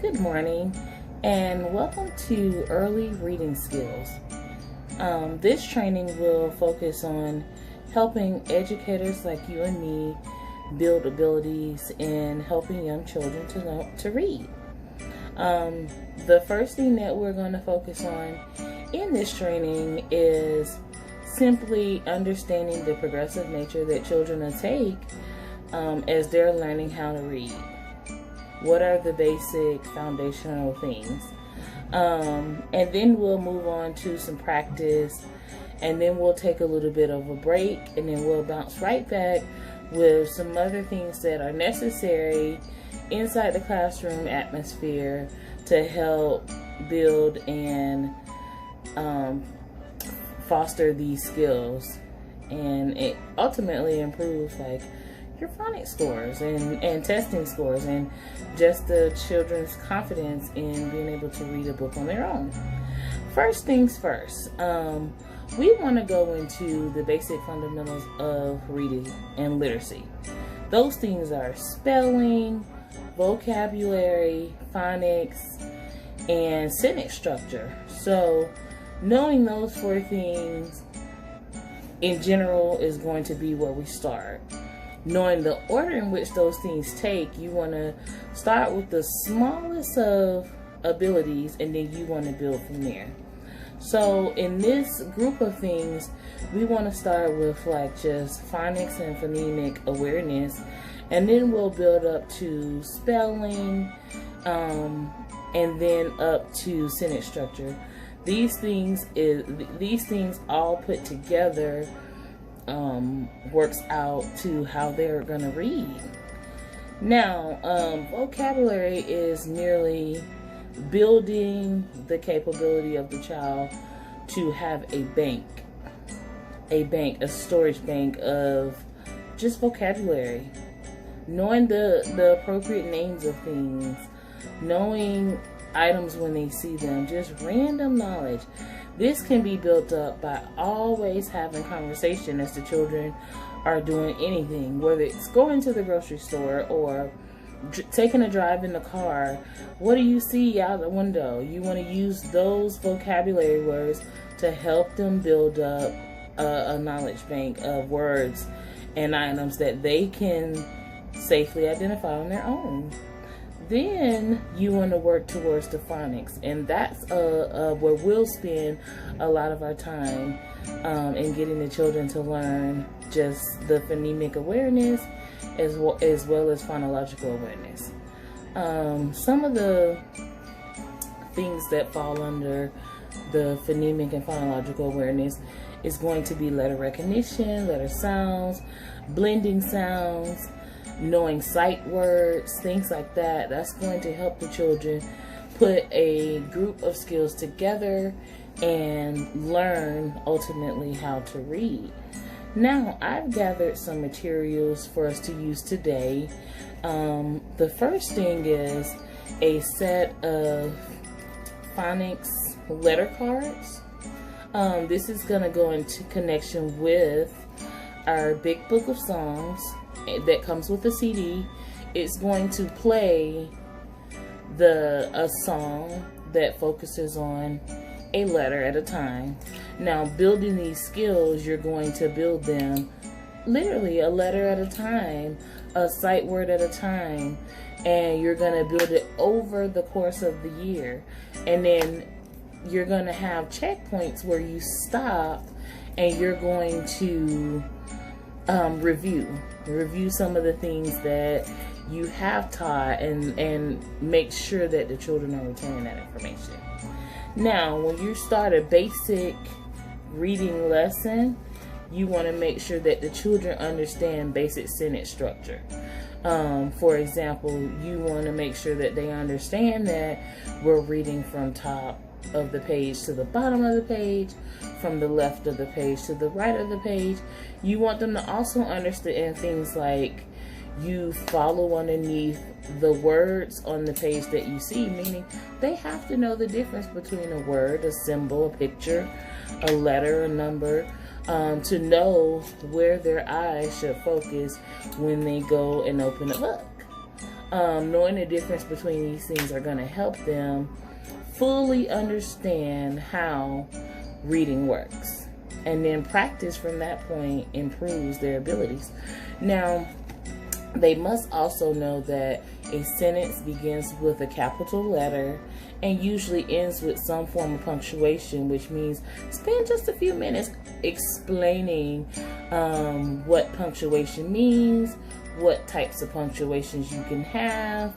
Good morning and welcome to Early Reading Skills. This training will focus on helping educators like you and me build abilities in helping young children to learn to read. The first thing that we're going to focus on in this training is simply understanding the progressive nature that children will take as they're learning how to read. What are the basic foundational things? And then we'll move on to some practice, and then we'll take a little bit of a break, and then we'll bounce right back with some other things that are necessary inside the classroom atmosphere to help build and foster these skills. And it ultimately improves like your phonics scores and testing scores and just the children's confidence in being able to read a book on their own. First things first, we want to go into the basic fundamentals of reading and literacy. Those things are spelling, vocabulary, phonics, and sentence structure. So knowing those four things in general is going to be where we start. Knowing the order in which those things take, you want to start with the smallest of abilities, and then you want to build from there. So in this group of things, we want to start with like just phonics and phonemic awareness, and then we'll build up to spelling, and then up to sentence structure. These things all put together works out to how they're gonna read. Now, vocabulary is merely building the capability of the child to have a storage bank of just vocabulary, knowing the appropriate names of things, knowing items when they see them, just random knowledge. This can be built up by always having conversation as the children are doing anything, whether it's going to the grocery store or taking a drive in the car. What do you see out the window? You want to use those vocabulary words to help them build up a knowledge bank of words and items that they can safely identify on their own. Then you want to work towards the phonics, and that's where we'll spend a lot of our time in getting the children to learn just the phonemic awareness as well as phonological awareness. Some of the things that fall under the phonemic and phonological awareness is going to be letter recognition, letter sounds, blending sounds, knowing sight words, things like that. That's going to help the children put a group of skills together and learn ultimately how to read. Now, I've gathered some materials for us to use today. The first thing is a set of phonics letter cards. This is going to go into connection with our big book of songs that comes with a CD. It's going to play a song that focuses on a letter at a time. Now, building these skills, you're going to build them literally a letter at a time, a sight word at a time, and you're going to build it over the course of the year. And then you're going to have checkpoints where you stop and you're going to review some of the things that you have taught and make sure that the children are retaining that information. Now, when you start a basic reading lesson, you want to make sure that the children understand basic sentence structure. For example, you want to make sure that they understand that we're reading from top of the page to the bottom of the page, from the left of the page to the right of the page. You want them to also understand things like you follow underneath the words on the page that you see, meaning they have to know the difference between a word, a symbol, a picture, a letter, a number, to know where their eyes should focus when they go and open a book. knowing the difference between these things are going to help them fully understand how reading works. And then practice from that point improves their abilities. Now, they must also know that a sentence begins with a capital letter and usually ends with some form of punctuation, which means spend just a few minutes explaining what punctuation means, what types of punctuations you can have,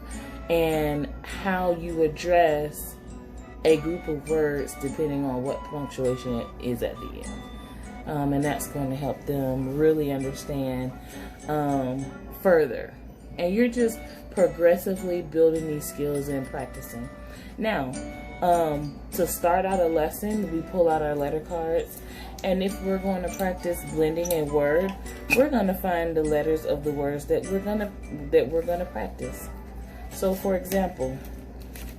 and how you address a group of words depending on what punctuation is at the end. And that's going to help them really understand further. And you're just progressively building these skills and practicing. Now, to start out a lesson, we pull out our letter cards. And if we're going to practice blending a word, we're going to find the letters of the words that we're going to practice. So, for example,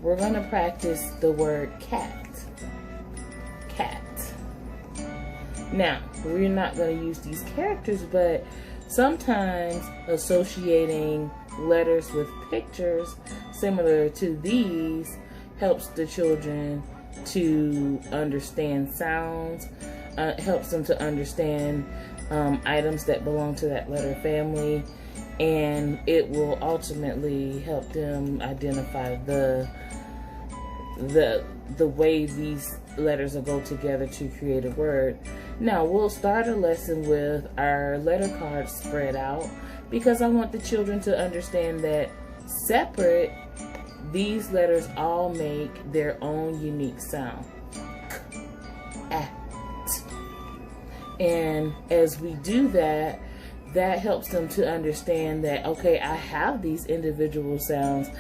we're going to practice the word cat. Cat. Now, we're not going to use these characters, but sometimes associating letters with pictures similar to these helps the children to understand sounds, helps them to understand items that belong to that letter family, and it will ultimately help them identify the way these letters will go together to create a word. Now, we'll start a lesson with our letter cards spread out because I want the children to understand that separate, these letters all make their own unique sound. At. And as we do that, that helps them to understand that, okay, I have these individual sounds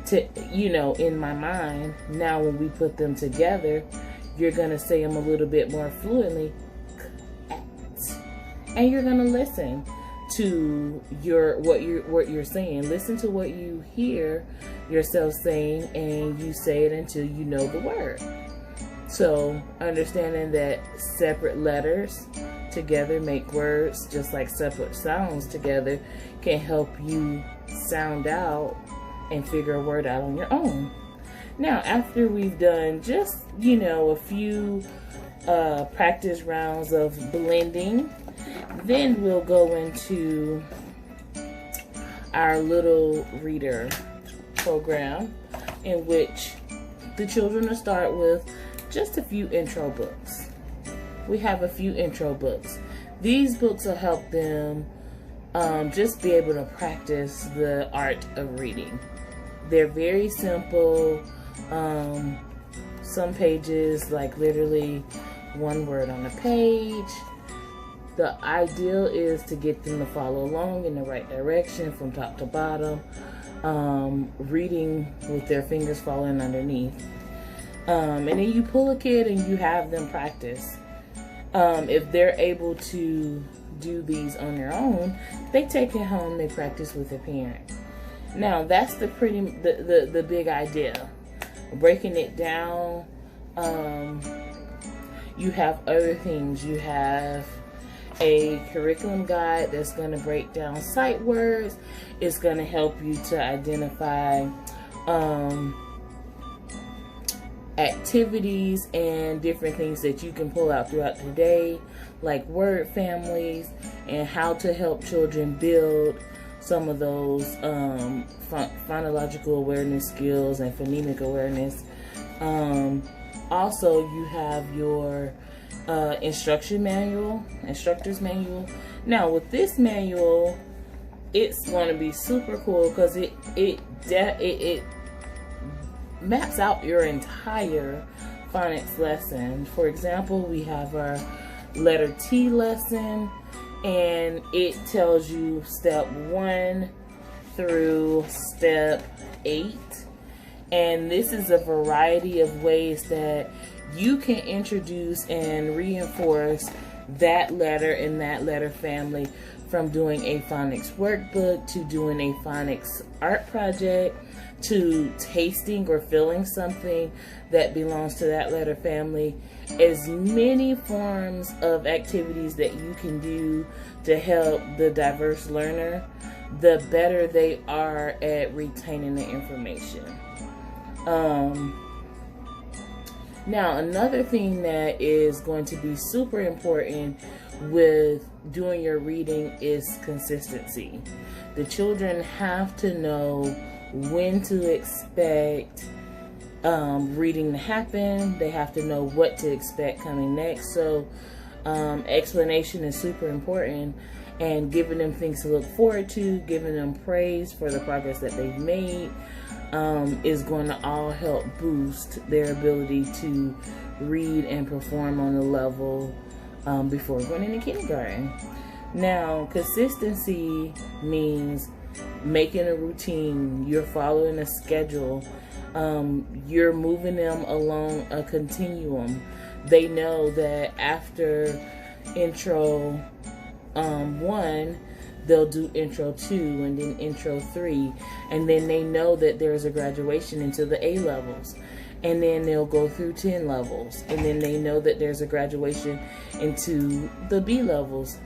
to, in my mind. Now, when we put them together, you're going to say them a little bit more fluently. And you're going to listen to what you're saying. Listen to what you hear yourself saying, and you say it until you know the word. So, understanding that separate letters together make words, just like separate sounds together can help you sound out and figure a word out on your own. Now, after we've done just, a few practice rounds of blending, then we'll go into our little reader program, in which the children will start with just a few intro books. We have a few intro books. These books will help them just be able to practice the art of reading. They're very simple. Some pages, like literally one word on a page. The ideal is to get them to follow along in the right direction from top to bottom, reading with their fingers falling underneath. And then you pull a kid and you have them practice. If they're able to do these on their own, they take it home, they practice with their parent. Now, that's the big idea. Breaking it down, you have other things. You have a curriculum guide that's going to break down sight words. It's going to help you to identify activities and different things that you can pull out throughout the day, like word families, and how to help children build some of those phonological awareness skills and phonemic awareness. Also, you have your instructor's manual. Now, with this manual, it's going to be super cool because it maps out your entire phonics lesson. For example, we have our letter T lesson, and it tells you step 1 through step 8. And this is a variety of ways that you can introduce and reinforce that letter and that letter family, from doing a phonics workbook to doing a phonics art project to tasting or feeling something that belongs to that letter family. As many forms of activities that you can do to help the diverse learner the better they are at retaining the information. Now, another thing that is going to be super important with doing your reading is consistency. The children have to know when to expect reading to happen. They have to know what to expect coming next. So explanation is super important, and giving them things to look forward to, giving them praise for the progress that they've made is going to all help boost their ability to read and perform on the level before going into kindergarten. Now, consistency means making a routine. You're following a schedule. You're moving them along a continuum. They know that after intro 1, they'll do intro 2 and then intro 3, and then they know that there's a graduation into the A levels, and then they'll go through 10 levels, and then they know that there's a graduation into the B levels.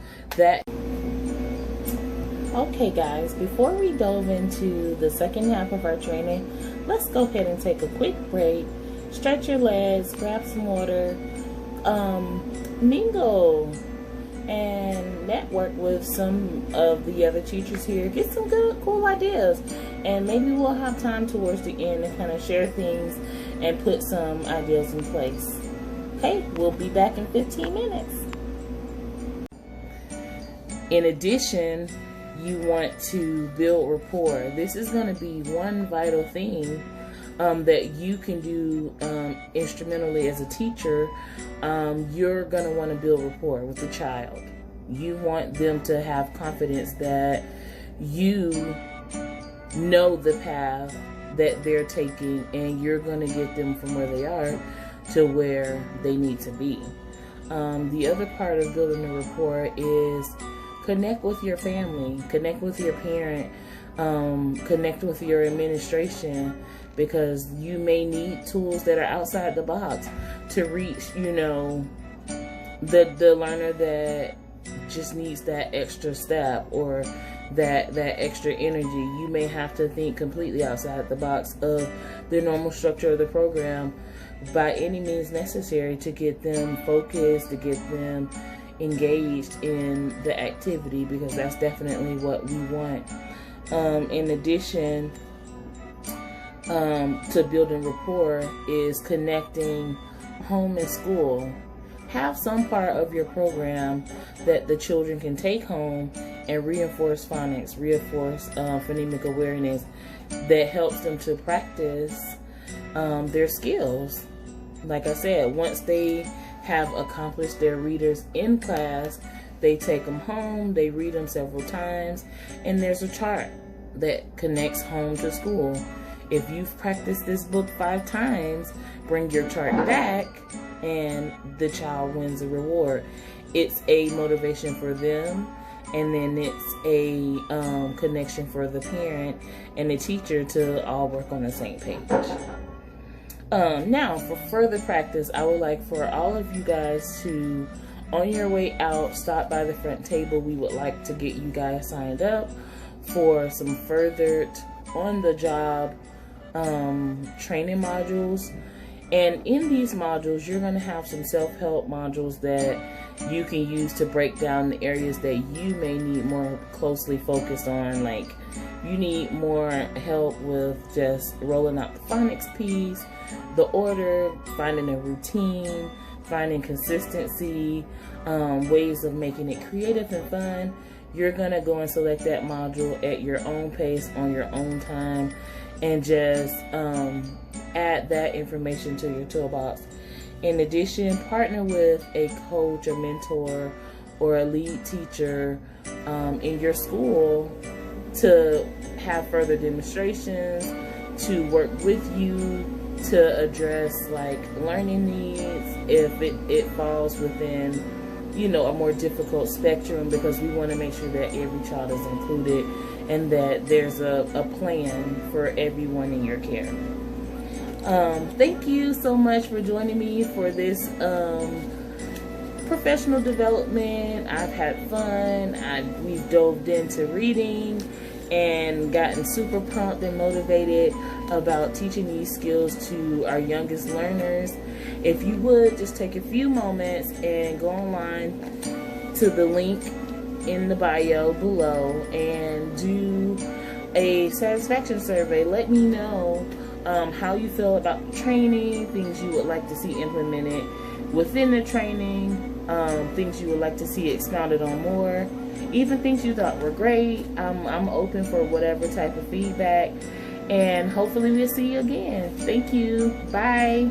Okay guys, before we dove into the second half of our training, let's go ahead and take a quick break, stretch your legs, grab some water, mingle and network with some of the other teachers here, get some good, cool ideas, and maybe we'll have time towards the end to kind of share things and put some ideas in place. Okay, we'll be back in 15 minutes. In addition, you want to build rapport. This is going to be one vital thing that you can do instrumentally as a teacher. You're going to want to build rapport with the child. You want them to have confidence that you know the path that they're taking, and you're going to get them from where they are to where they need to be. The other part of building the rapport is connect with your family, connect with your parent, connect with your administration, because you may need tools that are outside the box to reach, you know, the learner that just needs that extra step or that extra energy. You may have to think completely outside the box of the normal structure of the program by any means necessary to get them focused, to get them engaged in the activity, because that's definitely what we want. In addition to building rapport is connecting home and school. Have some part of your program that the children can take home and reinforce phonics, reinforce phonemic awareness, that helps them to practice their skills. Like I said, once they have accomplished their readers in class, they take them home, they read them several times, and there's a chart that connects home to school. If you've practiced this book 5 times, bring your chart back and the child wins a reward. It's a motivation for them, and then it's a connection for the parent and the teacher to all work on the same page. Now, for further practice, I would like for all of you guys to, on your way out, stop by the front table. We would like to get you guys signed up for some further on-the-job training modules. And in these modules, you're going to have some self-help modules that you can use to break down the areas that you may need more closely focused on. Like, you need more help with just rolling out the phonics piece, the order, finding a routine, finding consistency, ways of making it creative and fun. You're going to go and select that module at your own pace, on your own time, and just add that information to your toolbox. In addition, partner with a coach, a mentor, or a lead teacher in your school to have further demonstrations, to work with you to address like learning needs if it falls within, you know, a more difficult spectrum, because we want to make sure that every child is included and that there's a plan for everyone in your care. Thank you so much for joining me for this professional development. I've had fun. We've dove into reading, and gotten super pumped and motivated about teaching these skills to our youngest learners. If you would just take a few moments and go online to the link in the bio below and do a satisfaction survey. Let me know how you feel about the training, things you would like to see implemented within the training, things you would like to see expounded on more, even things you thought were great. I'm open for whatever type of feedback, and hopefully we'll see you again. Thank you. Bye.